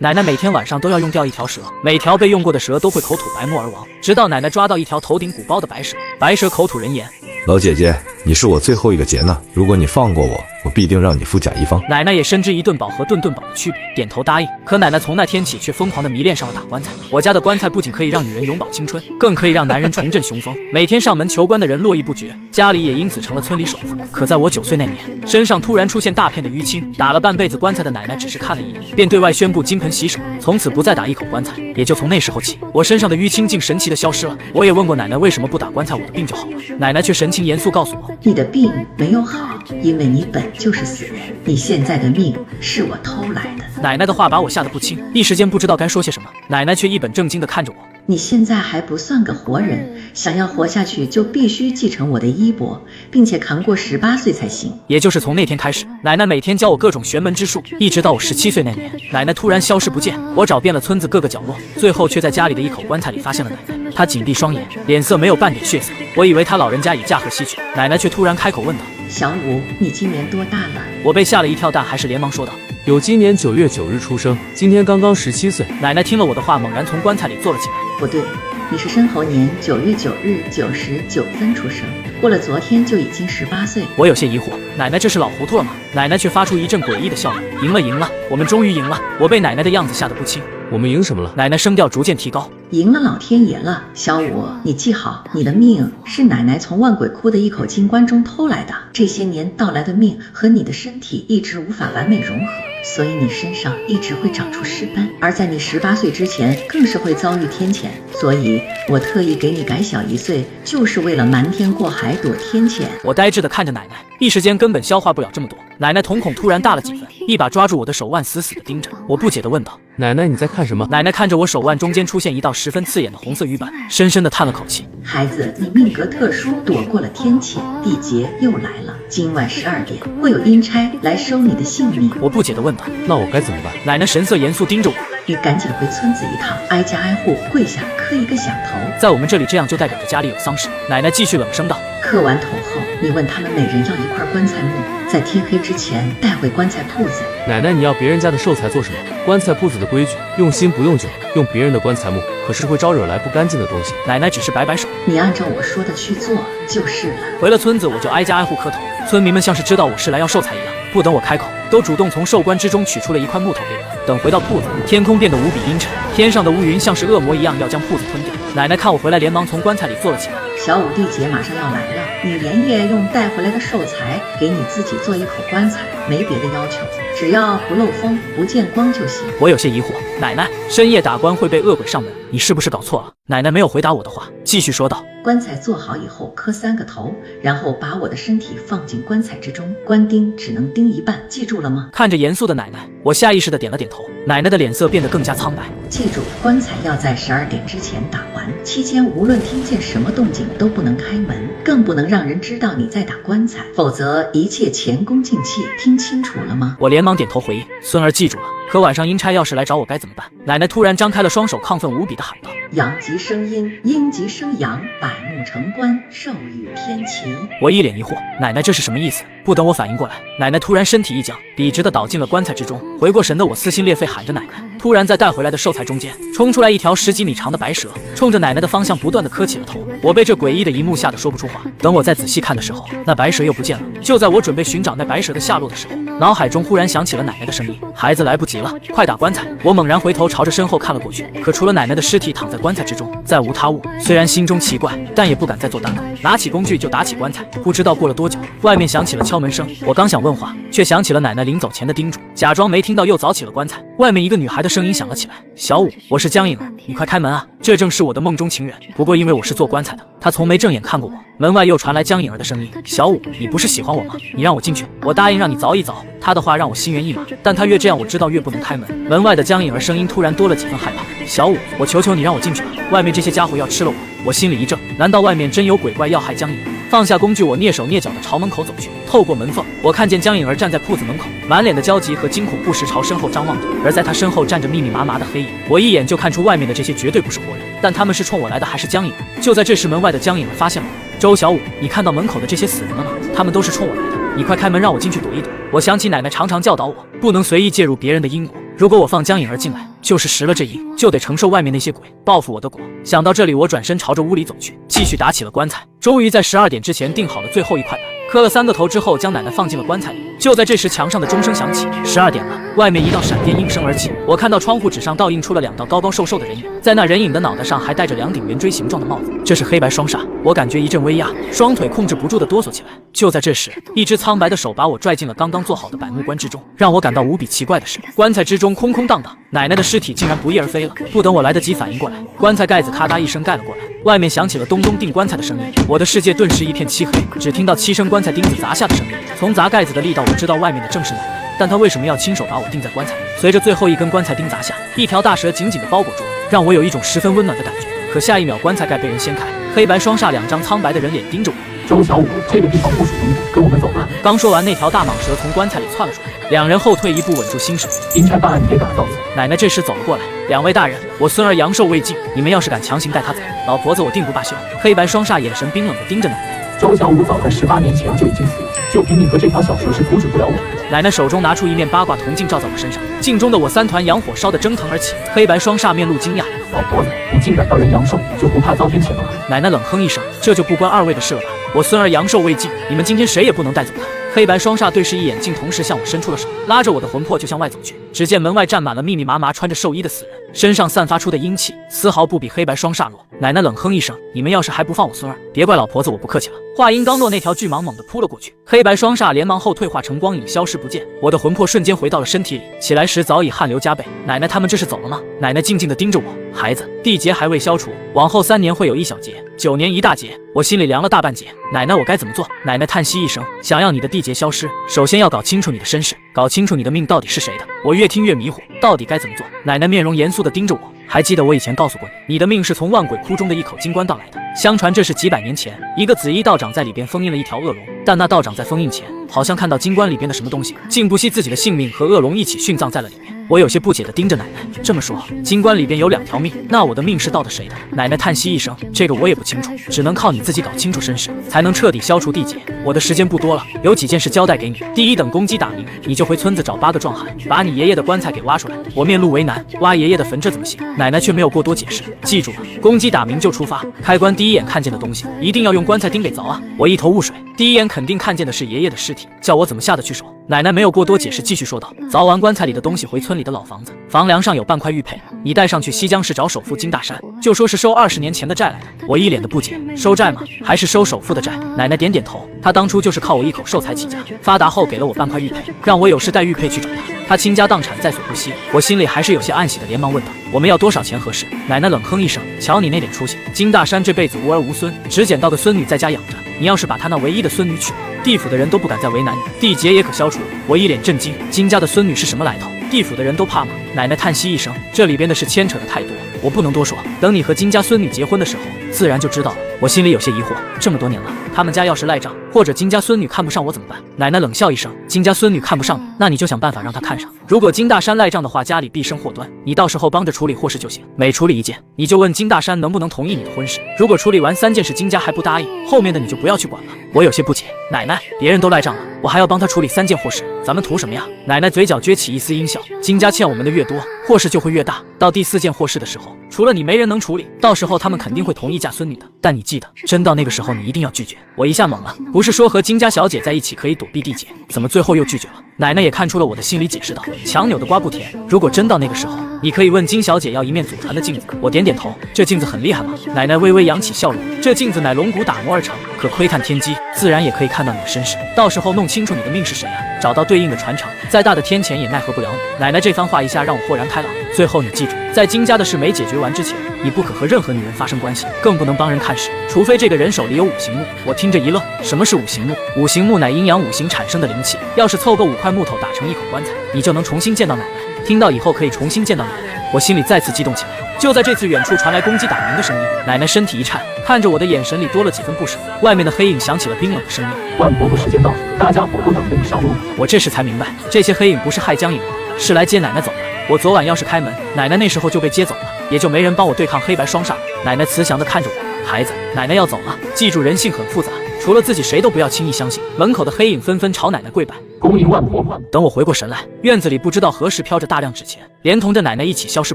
奶奶每天晚上都要用掉一条蛇，每条被用过的蛇都会口吐白沫而亡，直到奶奶抓到一条头顶鼓包的白蛇。白蛇口吐人言：老姐姐，你是我最后一个劫呢，如果你放过我，我必定让你富甲一方。奶奶也深知一顿饱和顿顿饱的区别，点头答应。可奶奶从那天起却疯狂地迷恋上了打棺材。我家的棺材不仅可以让女人永葆青春，更可以让男人重振雄风。每天上门求棺的人络绎不绝，家里也因此成了村里首富。可在我9岁那年，身上突然出现大片的淤青，打了半辈子棺材的奶奶只是看了一眼，便对外宣布金盆洗手，从此不再打一口棺材。也就从那时候起，我身上的淤青竟神奇地消失了。我也问过奶奶为什么不打棺材，我的病就好了。奶奶却神情严肃告诉我，你的病没有好，因为你本就是死人，你现在的命是我偷来的。奶奶的话把我吓得不轻，一时间不知道该说些什么。奶奶却一本正经地看着我，你现在还不算个活人，想要活下去就必须继承我的衣钵，并且扛过18岁才行。也就是从那天开始，奶奶每天教我各种玄门之术，一直到我17岁那年，奶奶突然消失不见。我找遍了村子各个角落，最后却在家里的一口棺材里发现了奶奶。她紧闭双眼，脸色没有半点血色。我以为她老人家已驾鹤西去，奶奶却突然开口问道：小武，你今年多大了？我被吓了一跳，但还是连忙说道：有今年9月9日出生，今天刚刚17岁。奶奶听了我的话，猛然从棺材里坐了起来。不对，你是申猴年9月9日9时9分出生，过了昨天就已经18岁。我有些疑惑，奶奶这是老糊涂了吗？奶奶却发出一阵诡异的笑容。赢了，赢了，我们终于赢了！我被奶奶的样子吓得不轻。我们赢什么了？奶奶声调逐渐提高。赢了老天爷了，小武，你记好，你的命是奶奶从万鬼窟的一口金棺中偷来的。这些年到来的命和你的身体一直无法完美融合，所以你身上一直会长出尸斑，而在你18岁之前更是会遭遇天谴。所以我特意给你改小1岁，就是为了瞒天过海躲天谴。我呆滞地看着奶奶，一时间根本消化不了这么多。奶奶瞳孔突然大了几分，一把抓住我的手腕，死死地盯着。我不解地问道：奶奶，你在看什么？奶奶看着我手腕中间出现一道十分刺眼的红色瘀斑，深深地叹了口气。孩子，你命格特殊，躲过了天谴，地劫又来了。今晚12点会有阴差来收你的性命。我不解地问道：那我该怎么办？奶奶神色严肃盯着我：你赶紧回村子一趟，挨家挨户跪下磕一个响头。在我们这里，这样就代表着家里有丧事。奶奶继续冷声道：磕完头后，你问他们每人要一块棺材木，在天黑之前带回棺材铺子。奶奶，你要别人家的寿材做什么？棺材铺子的规矩，用心不用酒，用别人的棺材木可是会招惹来不干净的东西。奶奶只是摆摆手：你按照我说的去做就是了。回了村子，我就挨家挨户磕头。村民们像是知道我是来要寿材一样，不等我开口，都主动从寿棺之中取出了一块木头给我。等回到铺子，天空变得无比阴沉，天上的乌云像是恶魔一样要将铺子吞掉。奶奶看我回来，连忙从棺材里坐了起来。小武，地劫马上要来了，你连夜用带回来的寿材给你自己做一口棺材，没别的要求，只要不漏风不见光就行。我有些疑惑，奶奶，深夜打棺会被恶鬼上门，你是不是搞错了？奶奶没有回答我的话，继续说道：棺材做好以后磕3个头，然后把我的身体放进棺材之中，棺钉只能钉一半，记住了吗？看着严肃的奶奶，我下意识地点了点头。奶奶的脸色变得更加苍白。记住，棺材要在12点之前打完，期间无论听见什么动静都不能开门，更不能让人知道你在打棺材，否则一切前功尽弃。听清楚了吗？我连忙点头回应：孙儿记住了。可晚上阴差要是来找我该怎么办？奶奶突然张开了双手，亢奋无比地喊道：阳极生阴，阴极生阳，百木成棺，寿与天齐。我一脸疑惑，奶奶这是什么意思？不等我反应过来，奶奶突然身体一僵，笔直地倒进了棺材之中。回过神的我撕心裂肺喊着奶奶，突然在带回来的寿材中间冲出来一条10几米长的白蛇，冲着奶奶的方向不断地磕起了头。我被这诡异的一幕吓得说不出话。等我再仔细看的时候，那白蛇又不见了。就在我准备寻找那白蛇的下落的时候，脑海中忽然响起了奶奶的声音：孩子来不及了，快打棺材！我猛然回头朝着身后看了过去，可除了奶奶的尸体躺在棺材之中，再无他物。虽然心中奇怪，但也不敢再做耽搁，拿起工具就打起棺材。不知道过了多久，外面响起了敲门声。我刚想问话，却想起了奶奶临走前的叮嘱，假装没听到，又凿起了棺材。外面一个女孩的声音响了起来：小武，我是江颖儿，你快开门啊！这正是我的梦中情人，不过因为我是做棺材的，她从没正眼看过我。门外又传来江颖儿的声音：小武，你不是喜欢我吗？你让我进去，我答应让你凿一凿。她的话让我心猿意马，但她越这样，我知道越不能开门。门外的江颖儿声音突然多了几分害怕：小武，我求求你让我进去吧，外面这些家伙要吃了我。我心里一怔，难道外面真有鬼怪要害江颖儿？放下工具，我蹑手蹑脚地朝门口走去。透过门缝，我看见江颖儿站在铺子门口，满脸的焦急和惊恐，不时朝身后张望着。而在她身后站着密密麻麻的黑影，我一眼就看出外面的这些绝对不是活人，但他们是冲我来的还是江颖儿？就在这时，门外的江颖儿发现了我：周小武，你看到门口的这些死人了吗？他们都是冲我来的，你快开门让我进去躲一躲。我想起奶奶常常教导我，不能随意介入别人的因果。如果我放江颖儿进来，就是食了这瘾，就得承受外面那些鬼报复我的果。想到这里，我转身朝着屋里走去，继续打起了棺材。终于在12点之前定好了最后一块板，磕了3个头之后，将奶奶放进了棺材里。就在这时，墙上的钟声响起，12点了。外面一道闪电应声而起，我看到窗户纸上倒映出了2道高高瘦瘦的人影，在那人影的脑袋上还戴着2顶圆锥形状的帽子，这是黑白双煞。我感觉一阵微压，双腿控制不住的哆嗦起来。就在这时，一只苍白的手把我拽进了刚刚做好的百木棺之中。让我感到无比奇怪的是，棺材之中空空荡荡，奶奶的尸体竟然不翼而飞了。不等我来得及反应过来，棺材盖子咔嗒一声盖了过来，外面响起了咚咚钉棺材的声音。我的世界顿时一片漆黑，只听到7声棺材钉子砸下的声音。从砸盖子的力道，我知道外面的正是奶奶，但她为什么要亲手把我钉在棺材里？随着最后一根棺材钉砸下，一条大蛇紧紧地包裹住我，让我有一种十分温暖的感觉。可下一秒，棺材盖被人掀开，黑白双煞2张苍白的人脸盯着我。周小五，这个地方不属于你，跟我们走吧。刚说完，那条大蟒蛇从棺材里窜了出来，2人后退一步，稳住心神。阴差办案，你也敢造次？奶奶这时走了过来，2位大人，我孙儿阳寿未尽，你们要是敢强行带他走，老婆子我定不罢休。黑白双煞眼神冰冷地盯着奶奶。周小五早在18年前就已经死了，就凭你和这条小蛇是阻止不了我的。奶奶手中拿出一面八卦铜镜照在我身上，镜中的我3团阳火烧得蒸腾而起。黑白双煞面露惊讶，老婆子，你竟敢到人阳寿，就不怕遭天谴了吗？奶奶冷哼一声，这就不关2位的事了吧？我孙儿阳寿未尽，你们今天谁也不能带走他。黑白双煞对视一眼，竟同时向我伸出了手，拉着我的魂魄就向外走去。只见门外站满了密密麻麻穿着寿衣的死人，身上散发出的阴气丝毫不比黑白双煞弱。奶奶冷哼一声，你们要是还不放我孙儿，别怪老婆子我不客气了。话音刚落，那条巨蟒猛地扑了过去，黑白双煞连忙后退，化成光影消失不见。我的魂魄瞬间回到了身体里，起来时早已汗流浃背。奶奶他们这是走了吗？奶奶静静地盯着我，孩子，地劫还未消除，往后3年会有1小劫，9年1大劫。我心里凉了大半截。奶奶，我该怎么做？奶奶叹息一声，想要你的地劫消失，首先要搞清楚你的身世，搞清楚你的命到底是谁的。我越听越迷糊，到底该怎么做？奶奶面容严肃地盯着我，还记得我以前告诉过你，你的命是从万鬼窟中的一口金棺盗来的。相传这是几百年前，一个紫衣道长在里边封印了一条恶龙，但那道长在封印前，好像看到金棺里边的什么东西，竟不惜自己的性命和恶龙一起殉葬在了里面。我有些不解地盯着奶奶，这么说，金棺里边有2条命，那我的命是盗的谁的？奶奶叹息一声，这个我也不清楚，只能靠你自己搞清楚身世，才能彻底消除地劫。我的时间不多了，有几件事交代给你。第一，等公鸡打鸣，你就回村子找8个壮汉，把你爷爷的棺材给挖出来。我面露为难，挖爷爷的坟这怎么行？奶奶却没有过多解释，记住了，公鸡打鸣就出发，开棺第一眼看见的东西，一定要用棺材钉给凿啊！我一头雾水，第一眼肯定看见的是爷爷的尸体，叫我怎么下得去手？奶奶没有过多解释，继续说道：凿完棺材里的东西，回村里的老房子，房梁上有半块玉佩，你带上去西江市找首富金大山，就说是收20年前的债来的。我一脸的不解，收债吗？还是收首富的债？奶奶点点头，他当初就是靠我一口寿财起家，发达后给了我半块玉佩，让我有事带玉佩去找他，他倾家荡产在所不惜。我心里还是有些暗喜的，连忙问道：我们要多少钱合适？奶奶冷哼一声，瞧你那点出息，金大山这辈子无儿无孙，只捡到个孙女在家养着，你要是把他那唯一的孙女娶了，地府的人都不敢再为难你，地劫也可消除。我一脸震惊，金家的孙女是什么来头？地府的人都怕吗？奶奶叹息一声，这里边的事牵扯的太多，我不能多说，等你和金家孙女结婚的时候，自然就知道了。我心里有些疑惑，这么多年了，他们家要是赖账，或者金家孙女看不上我怎么办？奶奶冷笑一声，金家孙女看不上你，那你就想办法让她看上。如果金大山赖账的话，家里必生祸端，你到时候帮着处理祸事就行。每处理一件，你就问金大山能不能同意你的婚事。如果处理完3件事，金家还不答应，后面的你就不要去管了。我有些不解，奶奶，别人都赖账了，我还要帮他处理3件祸事，咱们图什么呀？奶奶嘴角撅起一丝阴笑，金家欠我们的越多，祸事就会越大，到第4件祸事的时候，除了你没人能处理，到时候他们肯定会同意嫁孙女的。但你记得，真到那个时候你一定要拒绝。我一下懵了，不是说和金家小姐在一起可以躲避地劫，怎么最后又拒绝了？奶奶也看出了我的心理，解释道：强扭的瓜不甜，如果真到那个时候，你可以问金小姐要一面祖传的镜子。我点点头，这镜子很厉害吗？奶奶微微扬起笑容，这镜子乃龙骨打磨而成，可窥探天机，自然也可以看到你的身世，到时候弄清楚你的命是谁啊，找到对应的传承，再大的天谴也奈何不了你。奶奶这番话一下让我豁然开朗。最后你记住，在金家的事没解决完之前，你不可和任何女人发生关系，更不能帮人看事，除非这个人手里有5行木。我听着一愣，什么是5行木？5行木乃阴阳5行产生的灵气，要是凑够5块木头打成一口棺材，你就能重新见到奶奶。听到以后可以重新见到奶奶，我心里再次激动起来。就在这次，远处传来公鸡打鸣的声音，奶奶身体一颤，看着我的眼神里多了几分不舍。外面的黑影响起了冰冷的声音：万伯伯时间到，大家伙都等着你上路。我这时才明白，这些黑影不是害江影的，是来接奶奶走的。我昨晚要是开门，奶奶那时候就被接走了，也就没人帮我对抗黑白双煞。奶奶慈祥地看着我，孩子，奶奶要走了，记住人性很复杂，除了自己谁都不要轻易相信。门口的黑影纷纷朝奶奶跪拜，恭迎万伯。等我回过神来，院子里不知道何时飘着大量纸钱。连同着奶奶一起消失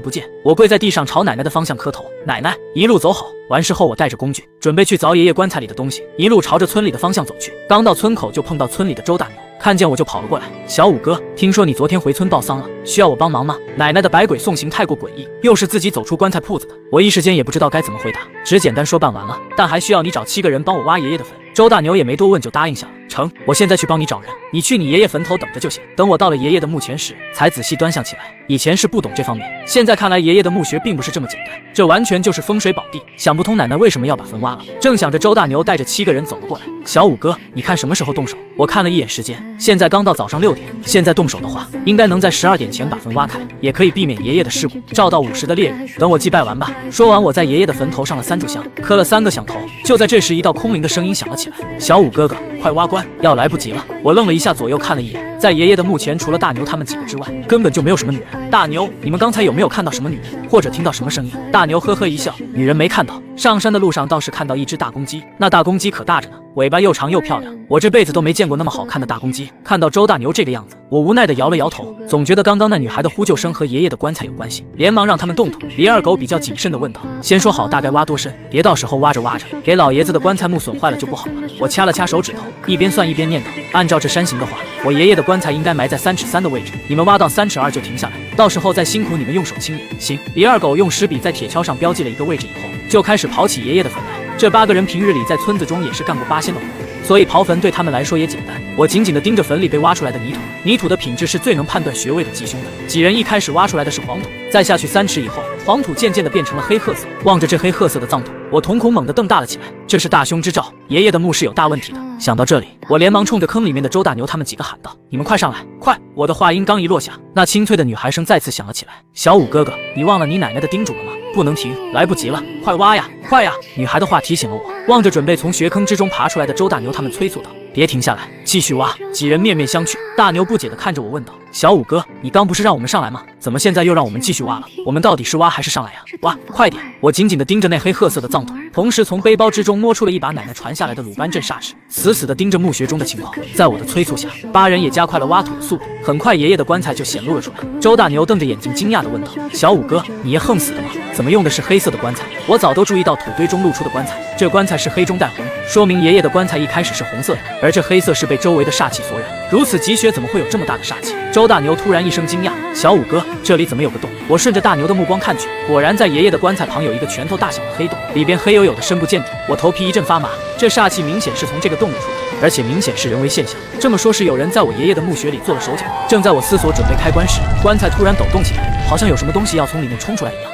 不见。我跪在地上朝奶奶的方向磕头，奶奶一路走好。完事后，我带着工具准备去凿爷爷棺材里的东西，一路朝着村里的方向走去。刚到村口就碰到村里的周大牛，看见我就跑了过来。小五哥，听说你昨天回村报丧了，需要我帮忙吗？奶奶的百鬼送行太过诡异，又是自己走出棺材铺子的，我一时间也不知道该怎么回答，只简单说办完了，但还需要你找7个人帮我挖爷爷的坟。周大牛也没多问就答应下了。成，我现在去帮你找人，你去你爷爷坟头等着就行。等我到了爷爷的墓前时，才仔细端详起来。以前是不懂这方面，现在看来爷爷的墓穴并不是这么简单，这完全就是风水宝地。想不通奶奶为什么要把坟挖了。正想着，周大牛带着7个人走了过来。小五哥，你看什么时候动手？我看了一眼时间，现在刚到早上6点，现在动手的话，应该能在12点前把坟挖开，也可以避免爷爷的事故，照到50的烈日。等我祭拜完吧。说完，我在爷爷的坟头上了3炷香，磕了3个响头。就在这时，一道空灵的声音响了起来：小五哥哥，快挖棺，要来不及了。我愣了一下，左右看了一眼，在爷爷的墓前，除了大牛他们几个之外，根本就没有什么女人。大牛，你们刚才有没有看到什么女人，或者听到什么声音？大牛呵呵一笑，女人没看到。上山的路上倒是看到一只大公鸡，那大公鸡可大着呢，尾巴又长又漂亮，我这辈子都没见过那么好看的大公鸡。看到周大牛这个样子，我无奈地摇了摇头，总觉得刚刚那女孩的呼救声和爷爷的棺材有关系，连忙让他们动动。李二狗比较谨慎地问道：先说好大概挖多深，别到时候挖着挖着给老爷子的棺材木损坏了就不好了。我掐了掐手指头，一边算一边念叨：按照这山形的话，我爷爷的棺材应该埋在3尺3的位置，你们挖到3尺2就停下来，到时候再辛苦你们用手清理。行。李二狗用石笔在铁锹上标记了一个位置以后，就开始刨起爷爷的坟来。这8个人平日里在村子中也是干过8仙的活，所以刨坟对他们来说也简单。我紧紧地盯着坟里被挖出来的泥土，泥土的品质是最能判断穴位的吉凶的。几人一开始挖出来的是黄土，再下去3尺以后，黄土渐渐地变成了黑褐色。望着这黑褐色的脏土，我瞳孔猛地瞪大了起来，这是大凶之兆，爷爷的墓是有大问题的。想到这里，我连忙冲着坑里面的周大牛他们几个喊道：你们快上来，快！我的话音刚一落下，那清脆的女孩声再次响了起来：小五哥哥，你忘了你奶奶的叮嘱了吗？不能停，来不及了，快挖呀，快呀！女孩的话提醒了我，望着准备从穴坑之中爬出来的周大牛他们催促道：别停下来，继续挖！几人面面相觑，大牛不解地看着我问道：小五哥，你刚不是让我们上来吗？怎么现在又让我们继续挖了？我们到底是挖还是上来呀？挖，快点！我紧紧地盯着那黑褐色的脏土，同时从背包之中摸出了一把奶奶传下来的鲁班镇煞尺，死死地盯着墓穴中的情况。在我的催促下，8人也加快了挖土的速度，很快爷爷的棺材就显露了出来。周大牛瞪着眼睛惊讶地问道：小五哥，你也横死的吗？怎么用的是黑色的棺材？我早都注意到土堆中露出的棺材，这棺材是黑中带红，说明爷爷的棺材一开始是红色的，而这黑色是被周围的煞气所染。如此积雪怎么会有这么大的煞气？周大牛突然一声惊讶：小五哥，这里怎么有个洞？我顺着大牛的目光看去，果然在爷爷的棺材旁有一个拳头大小的黑洞，里边黑黝黝的深不见底。我头皮一阵发麻，这煞气明显是从这个洞里出来，而且明显是人为现象。这么说，是有人在我爷爷的墓穴里做了手脚。正在我思索准备开棺时，棺材突然抖动起来，好像有什么东西要从里面冲出来一样。